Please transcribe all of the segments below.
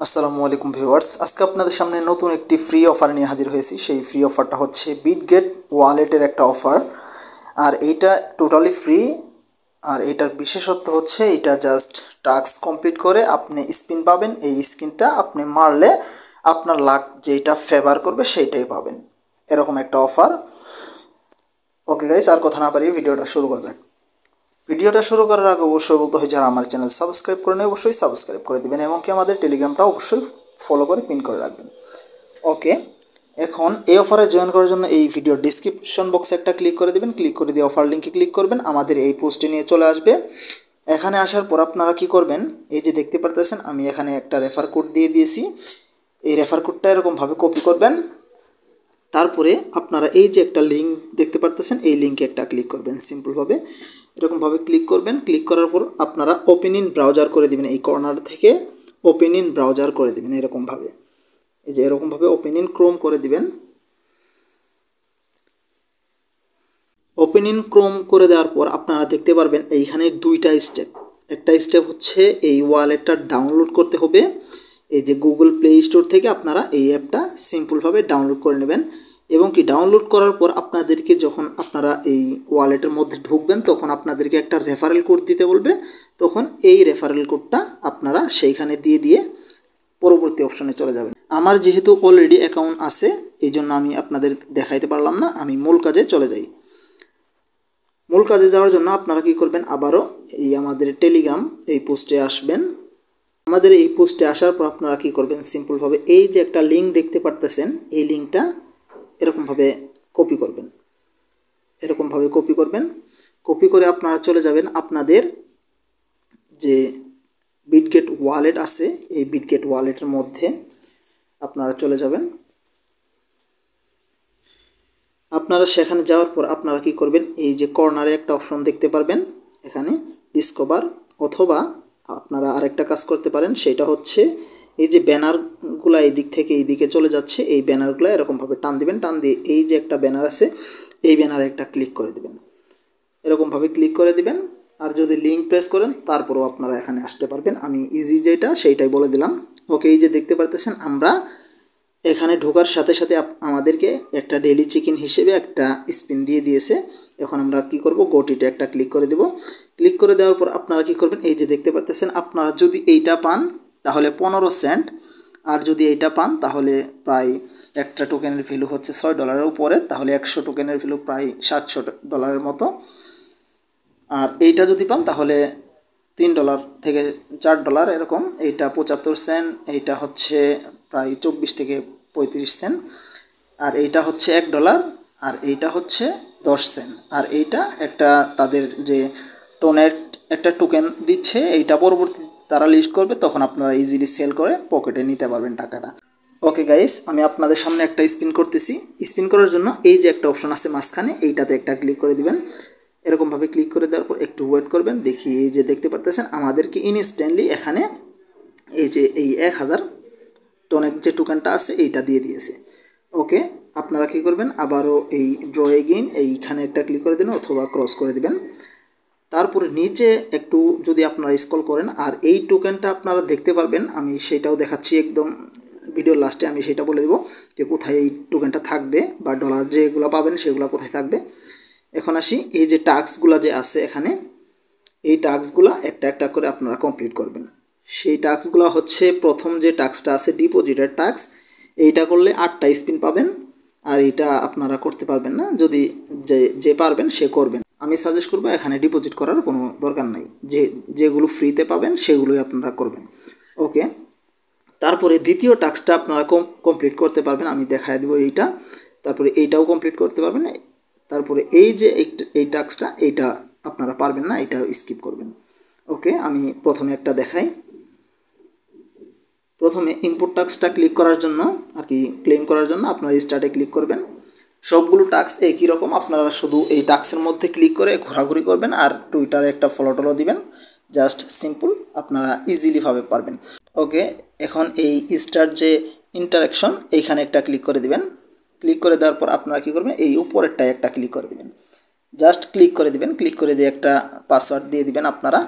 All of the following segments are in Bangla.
আসসালামু আলাইকুম ভিউয়ার্স, আজকে আপনাদের সামনে নতুন একটি ফ্রি অফার নিয়ে হাজির হয়েছি। সেই ফ্রি অফারটা হচ্ছে বিটগেট ওয়ালেটের একটা অফার, আর এইটা টোটালি ফ্রি। আর এটার বিশেষত্ব হচ্ছে এটা জাস্ট টাস্ক কমপ্লিট করে আপনি স্পিন পাবেন। এই স্পিনটা আপনি মারলে আপনার লাক যেটা ফেভার করবে সেইটাই পাবেন, এরকম একটা অফার। ওকে গাইস, আর কথা না পারি ভিডিওটা শুরু করা যাক। ভিডিওটা শুরু করার আগে অবশ্যই বলতে হয়, যারা আমার চ্যানেল সাবস্ক্রাইব করে নেই অবশ্যই সাবস্ক্রাইব করে দেবেন, এবং কি আমাদের টেলিগ্রামটা অবশ্যই ফলো করে পিন করে রাখবেন। ওকে, এখন এই অফারে জয়েন করার জন্য এই ভিডিও ডিসক্রিপশন বক্সে একটা ক্লিক করে দেবেন। ক্লিক করে দিয়ে অফার লিঙ্কে ক্লিক করবেন, আমাদের এই পোস্টে নিয়ে চলে আসবে। এখানে আসার পর আপনারা কি করবেন, এই যে দেখতে পারতেছেন আমি এখানে একটা রেফার কোড দিয়ে দিয়েছি। এই রেফার কোডটা এরকমভাবে কপি করবেন। তারপরে আপনারা এই যে একটা লিঙ্ক দেখতে পারতেছেন, এই লিঙ্কে একটা ক্লিক করবেন। সিম্পলভাবে এরকমভাবে ক্লিক করবেন। ক্লিক করার পর আপনারা ওপেন ইন ব্রাউজার করে দিবেন। এই কর্নার থেকে ওপেন ইন ব্রাউজার করে দিবেন এরকমভাবে। এই যে এরকমভাবে ওপেন ইন ক্রোম করে দিবেন। ওপেন ইন ক্রোম করে দেওয়ার পর আপনারা দেখতে পারবেন এইখানে দুইটা স্টেপ। একটা স্টেপ হচ্ছে এই ওয়ালেটটা ডাউনলোড করতে হবে। এই যে গুগল প্লে স্টোর থেকে আপনারা এই অ্যাপটা সিম্পলভাবে ডাউনলোড করে নেবেন, এবং কি ডাউনলোড করার পর আপনাদেরকে যখন আপনারা এই ওয়ালেটের মধ্যে ঢুকবেন তখন আপনাদেরকে একটা রেফারেল কোড দিতে বলবে। তখন এই রেফারেল কোডটা আপনারা সেইখানে দিয়ে দিয়ে পরবর্তী অপশনে চলে যাবেন। আমার যেহেতু অলরেডি অ্যাকাউন্ট আছে এই জন্য আমি আপনাদের দেখাইতে পারলাম না, আমি মূল কাজে চলে যাই। মূল কাজে যাওয়ার জন্য আপনারা কি করবেন, আবারও এই আমাদের টেলিগ্রাম এই পোস্টে আসবেন। আমাদের এই পোস্টে আসার পর আপনারা কি করবেন, সিম্পলভাবে এই যে একটা লিঙ্ক দেখতে পারতেছেন এই লিঙ্কটা এরকমভাবে কপি করবেন। এরকমভাবে কপি করবেন। কপি করে আপনারা চলে যাবেন আপনাদের যে বিটগেট ওয়ালেট আছে এই বিটগেট ওয়ালেটের মধ্যে আপনারা চলে যাবেন। আপনারা সেখানে যাওয়ার পর আপনারা কি করবেন, এই যে কর্নারে একটা অপশন দেখতে পারবেন এখানে ডিসকভার, অথবা আপনারা আরেকটা কাজ করতে পারেন, সেটা হচ্ছে এই যে ব্যানারগুলো এই দিক থেকে এই দিকে চলে যাচ্ছে, এই ব্যানারগুলো এরকমভাবে টান দিবেন। টান দিয়ে এই যে একটা ব্যানার আছে এই ব্যানারে একটা ক্লিক করে দিবেন। এরকমভাবে ক্লিক করে দিবেন। আর যদি লিঙ্ক প্রেস করেন তারপরেও আপনারা এখানে আসতে পারবেন। আমি ইজি যেটা সেইটাই বলে দিলাম। ওকে, এই যে দেখতে পারতেছেন আমরা এখানে ঢোকার সাথে সাথে আমাদেরকে একটা ডেইলি চিকেন হিসেবে একটা স্পিন দিয়ে দিয়েছে। এখন আমরা কি করব, গোটিতে একটা ক্লিক করে দেব। ক্লিক করে দেওয়ার পর আপনারা কি করবেন, এই যে দেখতে পারতেছেন আপনারা যদি এইটা পান তাহলে 15 সেন্ট, আর যদি এইটা পান তাহলে প্রায় একটা টোকেনের ভ্যালু হচ্ছে $6 উপরে, তাহলে 100 টোকেনের ভ্যালু প্রায় $700 মতো। আর এইটা যদি পান তাহলে $3 থেকে $4 এরকম। এইটা 75 সেন্ট, এইটা হচ্ছে প্রায় 24 থেকে 35 সেন্ট, আর এইটা হচ্ছে $1, আর এইটা হচ্ছে 10 সেন্ট। আর এইটা একটা তাদের যে টোনেট একটা টোকেন দিচ্ছে, এইটা পরবর্তী তারা লিস্ট করবে তখন আপনারা ইজিলি সেল করে পকেটে নিতে পারবেন টাকাটা। ওকে গাইস, আমি আপনাদের সামনে একটা স্পিন করতেছি। স্পিন করার জন্য এই যে একটা অপশন আছে মাঝখানে এইটাতে একটা ক্লিক করে দিবেন। এরকমভাবে ক্লিক করে দেওয়ার পর একটু ওয়েট করবেন। দেখি এই যে দেখতে পারতেছেন আমাদেরকে ইনস্ট্যান্টলি এখানে এই যে এই 1000 টোনের যে টোকেনটা আছে এইটা দিয়ে দিয়েছে। ওকে, আপনারা কী করবেন, আবারও এই ড্র এগেইন এইখানে একটা ক্লিক করে দেবেন অথবা ক্রস করে দিবেন। তারপরে নিচে একটু যদি আপনারা স্ক্রল করেন আর এই টোকেনটা আপনারা দেখতে পারবেন, আমি সেটাও দেখাচ্ছি একদম ভিডিওর লাস্টে, আমি সেটা বলে দেবো যে কোথায় এই টোকেনটা থাকবে বা ডলার যেগুলো পাবেন সেগুলো কোথায় থাকবে। এখন আসি এই যে টাস্কগুলো যে আছে এখানে, এই টাস্কগুলো একটা একটা করে আপনারা কমপ্লিট করবেন। সেই টাস্কগুলো হচ্ছে প্রথম যে টাস্কটা আছে ডিপোজিটের টাস্ক, এইটা করলে 8টা স্পিন পাবেন। আর এটা আপনারা করতে পারবেন না, যদি যে পারবেন সে করবেন। আমি সাজেস্ট করবো এখানে ডিপোজিট করার কোনো দরকার নাই, যেগুলো ফ্রিতে পাবেন সেগুলোই আপনারা করবেন। ওকে, তারপরে দ্বিতীয় টাস্কটা আপনারা কমপ্লিট করতে পারবেন, আমি দেখায় দেবো এইটা। তারপরে এইটাও কমপ্লিট করতে পারবেন। তারপরে এই যে এই টাস্কটা এইটা আপনারা পারবেন না, এটা স্কিপ করবেন। ওকে, আমি প্রথমে একটা দেখাই। প্রথমে ইনপুট টাস্কটা ক্লিক করার জন্য আর কি ক্লেম করার জন্য আপনারা স্টার্টে ক্লিক করবেন। সবগুলো টাস্ক একই রকম, আপনারা শুধু এই টাস্কের মধ্যে ক্লিক করে ঘোরাঘুরি করবেন আর টুইটারে একটা ফলো টলো দিবেন। জাস্ট সিম্পল, আপনারা ইজিলিভাবে পারবেন। ওকে, এখন এই স্টার্ট যে ইন্টারাকশন এইখানে একটা ক্লিক করে দিবেন। ক্লিক করে দেওয়ার পর আপনারা কী করবেন, এই উপরেরটায় একটা ক্লিক করে দিবেন। জাস্ট ক্লিক করে দিবেন। ক্লিক করে দিয়ে একটা পাসওয়ার্ড দিয়ে দিবেন আপনারা।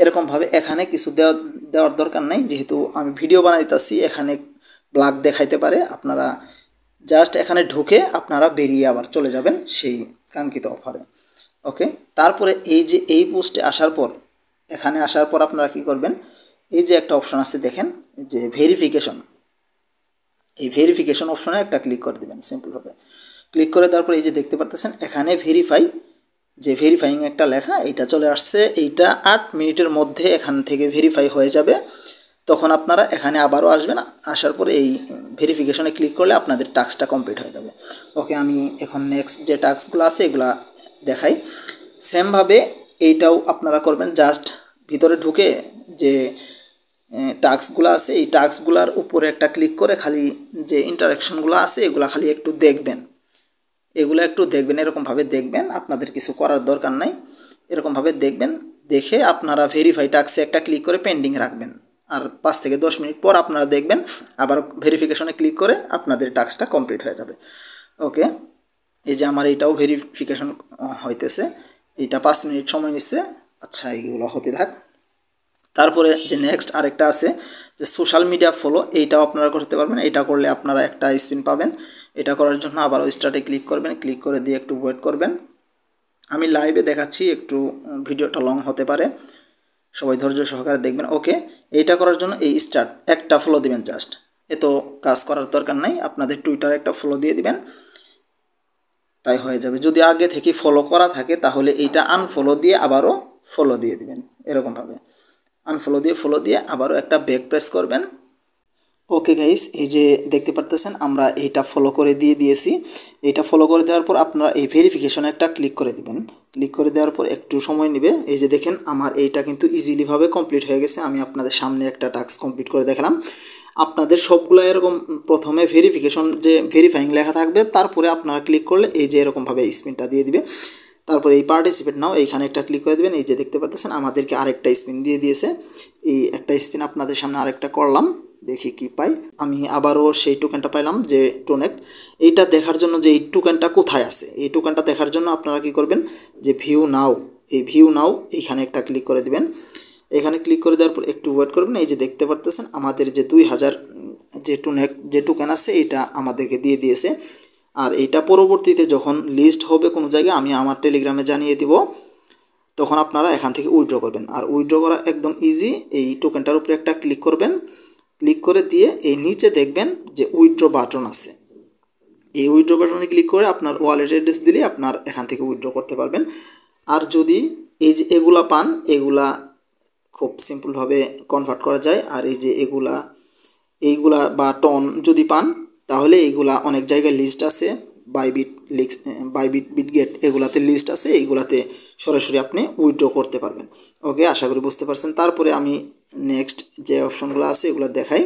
এরকমভাবে এখানে কিছু দেওয়ার দরকার নাই, যেহেতু আমি ভিডিও বানাইতেছি এখানে ব্ল্যাক দেখাইতে পারে। আপনারা জাস্ট এখানে ঢুকে আপনারা বেরিয়ে আবার চলে যাবেন সেই কাঙ্ক্ষিত অফারে। ওকে, তারপরে এই যে এই পোস্টে আসার পর, এখানে আসার পর আপনারা কি করবেন, এই যে একটা অপশন আছে দেখেন যে ভেরিফিকেশন, এই ভেরিফিকেশন অপশনে একটা ক্লিক করে দেবেন সিম্পলভাবে। ক্লিক করে দেওয়ার পর এই যে দেখতে পারতেছেন এখানে ভেরিফাই, যে ভেরিফাইং একটা লেখা এইটা চলে আসছে। এইটা 8 মিনিটের মধ্যে এখান থেকে ভেরিফাই হয়ে যাবে। তখন আপনারা এখানে আবারও আসবেন, আসার পরে এই ভেরিফিকেশনে ক্লিক করলে আপনাদের টাস্কটা কমপ্লিট হয়ে যাবে। ওকে, আমি এখন নেক্সট যে টাস্কগুলো আছে এগুলা দেখাই। সেমভাবে এইটাও আপনারা করবেন, জাস্ট ভিতরে ঢুকে যে টাস্কগুলো আছে এই টাস্কগুলোর উপরে একটা ক্লিক করে খালি যে ইন্টারাকশনগুলো আছে এগুলো খালি একটু দেখবেন, এগুলো একটু দেখবেন, এরকমভাবে দেখবেন, আপনাদের কিছু করার দরকার নাই। এরকমভাবে দেখবেন, দেখে আপনারা ভেরিফাই টাস্কে একটা ক্লিক করে পেন্ডিং রাখবেন। আর 5 থেকে 10 মিনিট পর আপনারা দেখবেন আবার ভেরিফিকেশনে ক্লিক করে আপনাদের টাস্কটা কমপ্লিট হয়ে যাবে। ওকে, এই যে আমার এইটাও ভেরিফিকেশন হইতেছে, এইটা 5 মিনিট সময় নিচ্ছে। আচ্ছা, এইগুলো হতে থাক। তারপরে যে নেক্সট আরেকটা আছে যে সোশ্যাল মিডিয়া ফলো, এইটাও আপনারা করতে পারবেন। এটা করলে আপনারা একটা স্পিন পাবেন। এটা করার জন্য আবার স্টার্টে ক্লিক করবেন, ক্লিক করে দিয়ে একটু ওয়েট করবেন। আমি লাইভে দেখাচ্ছি, একটু ভিডিওটা লং হতে পারে, সবাই ধৈর্য সহকারে দেখবেন। ওকে, এইটা করার জন্য এই স্টার্ট একটা ফলো দিবেন, জাস্ট এত কাজ করার দরকার নাই, আপনাদের টুইটারে একটা ফলো দিয়ে দিবেন, তাই হয়ে যাবে। যদি আগে থেকে ফলো করা থাকে তাহলে এইটা আনফলো দিয়ে আবারও ফলো দিয়ে দিবেন, এরকমভাবে আনফলো দিয়ে ফলো দিয়ে আবারও একটা ব্যাক প্রেস করবেন। ওকে গাইস, এই যে দেখতে পারতেছেন আমরা এইটা ফলো করে দিয়েছি। এইটা ফলো করে দেওয়ার পর আপনারা এই ভেরিফিকেশনে একটা ক্লিক করে দিবেন। ক্লিক করে দেওয়ার পর একটু সময় নেবে। এই যে দেখেন আমার এইটা কিন্তু ইজিলিভাবে কমপ্লিট হয়ে গেছে। আমি আপনাদের সামনে একটা টাস্ক কমপ্লিট করে দেখালাম। আপনাদের সবগুলো এরকম প্রথমে ভেরিফিকেশন যে ভেরিফাইং লেখা থাকবে, তারপরে আপনারা ক্লিক করলে এই যে এরকমভাবে স্পিনটা দিয়ে দিবে। তারপরে এই পার্টিসিপেট নাও এইখানে একটা ক্লিক করে দেবেন। এই যে দেখতে পাচ্ছেন আমাদেরকে আরেকটা স্পিন দিয়ে দিয়েছে। এই একটা স্পিন আপনাদের সামনে আরেকটা করলাম, দেখি কি পাই। আমি আবারও সেই টোকেনটা পাইলাম যে টোনেক। এইটা দেখার জন্য যে এই টোকেনটা কোথায় আছে, এই টোকেনটা দেখার জন্য আপনারা কি করবেন, যে ভিউ নাও, এই ভিউ নাও এইখানে একটা ক্লিক করে দিবেন। এখানে ক্লিক করে দেওয়ার পর একটু ওয়েট করবেন। এই যে দেখতে পারতেছেন আমাদের যে 2000 যে টোকেন আছে এটা আমাদেরকে দিয়ে দিয়েছে। আর এইটা পরবর্তীতে যখন লিস্ট হবে কোনো জায়গায় আমি আমার টেলিগ্রামে জানিয়ে দিব, তখন আপনারা এখান থেকে উইথড্র করবেন। আর উইথড্র করা একদম ইজি। এই টোকেনটার উপরে একটা ক্লিক করবেন, ক্লিক করে দিয়ে এই নিচে দেখবেন যে উইথড্র বাটন আছে। এই উইথড্র বাটনে ক্লিক করে আপনার ওয়ালেট অ্যাড্রেস দিলে আপনার এখান থেকে উইথড্র করতে পারবেন। আর যদি এই যে এগুলা পান, এগুলা খুব সিম্পলভাবে কনভার্ট করা যায়। আর এই যে এইগুলা বা টন যদি পান, তাহলে এইগুলা অনেক জায়গায় লিস্ট আছে, বাইবিট বিটগেট এগুলাতে লিস্ট আছে, এইগুলাতে সরাসরি আপনি উইথড্র করতে পারবেন। ওকে, আশা করি বুঝতে পারছেন। তারপরে আমি নেক্সট যে অপশনগুলো আছে এগুলো দেখাই।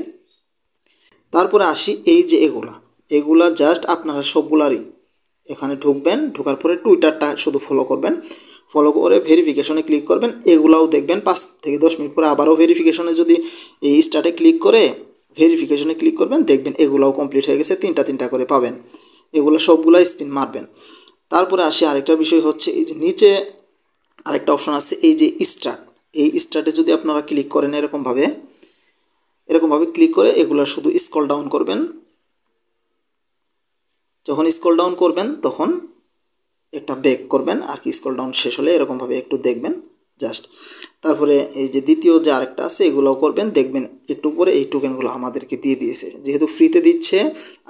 তারপরে আসি এই যে এগুলা জাস্ট আপনারা সবগুলারই এখানে ঢুকবেন, ঢোকার পরে টুইটারটা শুধু ফলো করবেন, ফলো করে ভেরিফিকেশনে ক্লিক করবেন। এগুলাও দেখবেন 5 থেকে 10 মিনিট পরে আবারও ভেরিফিকেশনে যদি এই স্টার্টে ক্লিক করে ভেরিফিকেশনে ক্লিক করবেন, দেখবেন এগুলাও কমপ্লিট হয়ে গেছে, তিনটা করে পাবেন। এগুলো সবগুলাই স্পিন মারবেন। তারপরে আসি আরেকটা বিষয় হচ্ছে এই যে নিচে আরেকটা অপশন আছে এই যে স্টার্ট, এই স্টার্টে যদি আপনারা ক্লিক করেন এরকমভাবে ক্লিক করে এগুলো শুধু স্ক্রল ডাউন করবেন। যখন স্ক্রল ডাউন করবেন তখন একটা ব্যাক করবেন, আর কি স্ক্রল ডাউন শেষ হলে এরকমভাবে একটু দেখবেন জাস্ট। তারপরে এই যে দ্বিতীয় যে আরেকটা আছে এগুলোও করবেন, দেখবেন একটু পরে এই টোকেনগুলো আমাদেরকে দিয়ে দিয়েছে, যেহেতু ফ্রিতে দিচ্ছে।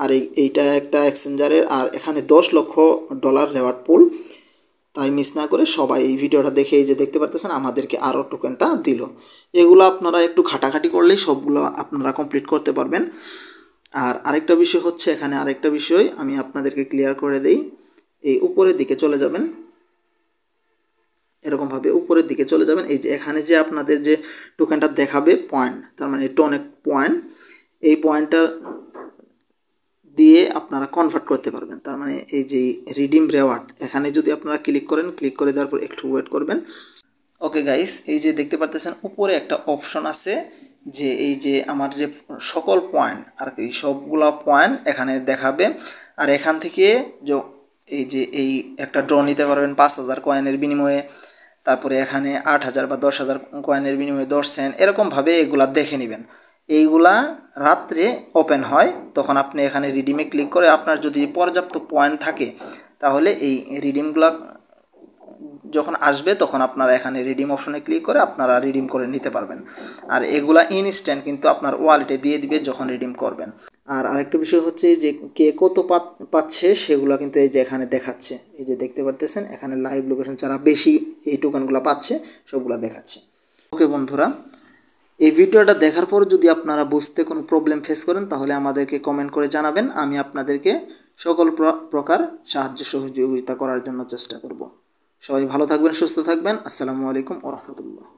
আর এইটা একটা এক্সচেঞ্জারের, আর এখানে $10 লক্ষ রেওয়ার্ড পুল। তাই মিস না করে সবাই এই ভিডিওটা দেখে এই যে দেখতে পারতেছেন আমাদেরকে আরও টোকেনটা দিল। এগুলো আপনারা একটু ঘাটাঘাটি করলেই সবগুলো আপনারা কমপ্লিট করতে পারবেন। আর আরেকটা বিষয় হচ্ছে, এখানে আরেকটা বিষয় আমি আপনাদেরকে ক্লিয়ার করে দেই। এই উপরের দিকে চলে যাবেন, এরকমভাবে উপরের দিকে চলে যাবেন। এই যে এখানে যে আপনাদের যে টোকেনটা দেখাবে পয়েন্ট, তার মানে এটা অনেক পয়েন্ট, এই পয়েন্টটা দিয়ে আপনারা কনভার্ট করতে পারবেন। তার মানে এই যে রিডিম রেওয়ার্ড, এখানে যদি আপনারা ক্লিক করেন, ক্লিক করে দেওয়ার পর একটু ওয়েট করবেন। ওকে গাইস, এই যে দেখতে পারতেছেন উপরে একটা অপশন আছে যে এই যে আমার যে সকল পয়েন্ট আর কি সবগুলা পয়েন্ট এখানে দেখাবে। আর এখান থেকে এই যে এই একটা ড্র নিতে পারবেন 5000 কয়েনের বিনিময়ে। তারপরে এখানে 8,000 বা 10,000 কয়েনের বিনিময়ে 10 সেন্ট, এরকমভাবে এগুলা দেখে নেবেন। এইগুলা রাত্রে ওপেন হয়, তখন আপনি এখানে রিডিমে ক্লিক করে আপনার যদি পর্যাপ্ত পয়েন্ট থাকে তাহলে এই রিডিমগুলা যখন আসবে তখন আপনারা এখানে রিডিম অপশনে ক্লিক করে আপনারা রিডিম করে নিতে পারবেন। আর এগুলা ইনস্ট্যান্ট কিন্তু আপনার ওয়ালেটে দিয়ে দিবে যখন রিডিম করবেন। আর আরেকটা বিষয় হচ্ছে যে কে কত পাচ্ছে সেগুলো কিন্তু এই যে এখানে দেখাচ্ছে, এই যে দেখতে পারতেছেন এখানে লাইভ লোকেশন যারা বেশি এই টোকেনগুলো পাচ্ছে সবগুলো দেখাচ্ছে। ওকে বন্ধুরা, এই ভিডিওটা দেখার পর যদি আপনারা বুঝতে কোনো প্রবলেম ফেস করেন তাহলে আমাদেরকে কমেন্ট করে জানাবেন, আমি আপনাদেরকে সকল প্রকার সাহায্য সহযোগিতা করার জন্য চেষ্টা করব। সবাই ভালো থাকবেন, সুস্থ থাকবেন। আসসালামু আলাইকুম ওয়া রাহমাতুল্লাহ।